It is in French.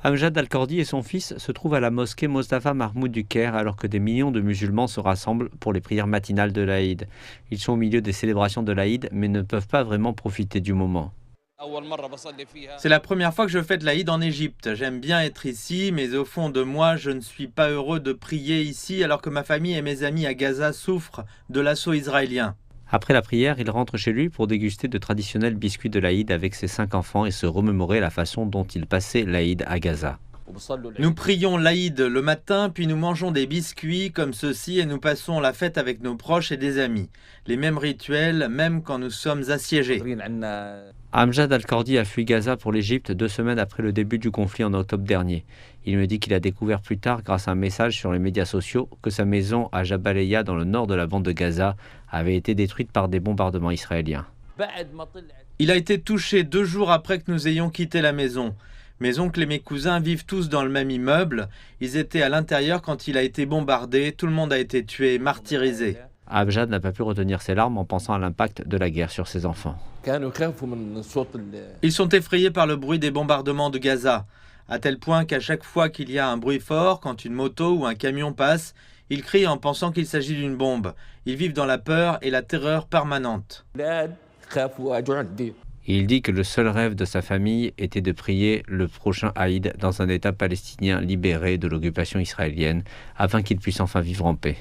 Amjad Al-Kordi et son fils se trouvent à la mosquée Mostafa Mahmoud du Caire alors que des millions de musulmans se rassemblent pour les prières matinales de l'Aïd. Ils sont au milieu des célébrations de l'Aïd mais ne peuvent pas vraiment profiter du moment. C'est la première fois que je fête l'Aïd en Égypte. J'aime bien être ici, mais au fond de moi, je ne suis pas heureux de prier ici alors que ma famille et mes amis à Gaza souffrent de l'assaut israélien. Après la prière, il rentre chez lui pour déguster de traditionnels biscuits de l'Aïd avec ses 5 enfants et se remémorer la façon dont il passait l'Aïd à Gaza. Nous prions l'Aïd le matin, puis nous mangeons des biscuits comme ceci et nous passons la fête avec nos proches et des amis. Les mêmes rituels, même quand nous sommes assiégés. Amjad Al-Kordi a fui Gaza pour l'Égypte 2 semaines après le début du conflit en octobre dernier. Il me dit qu'il a découvert plus tard, grâce à un message sur les médias sociaux, que sa maison à Jabaléya, dans le nord de la bande de Gaza, avait été détruite par des bombardements israéliens. Il a été touché 2 jours après que nous ayons quitté la maison. Mes oncles et mes cousins vivent tous dans le même immeuble. Ils étaient à l'intérieur quand il a été bombardé. Tout le monde a été tué, martyrisé. Amjad n'a pas pu retenir ses larmes en pensant à l'impact de la guerre sur ses enfants. Ils sont effrayés par le bruit des bombardements de Gaza, à tel point qu'à chaque fois qu'il y a un bruit fort, quand une moto ou un camion passe, ils crient en pensant qu'il s'agit d'une bombe. Ils vivent dans la peur et la terreur permanente. Il dit que le seul rêve de sa famille était de prier le prochain Aïd dans un État palestinien libéré de l'occupation israélienne afin qu'il puisse enfin vivre en paix.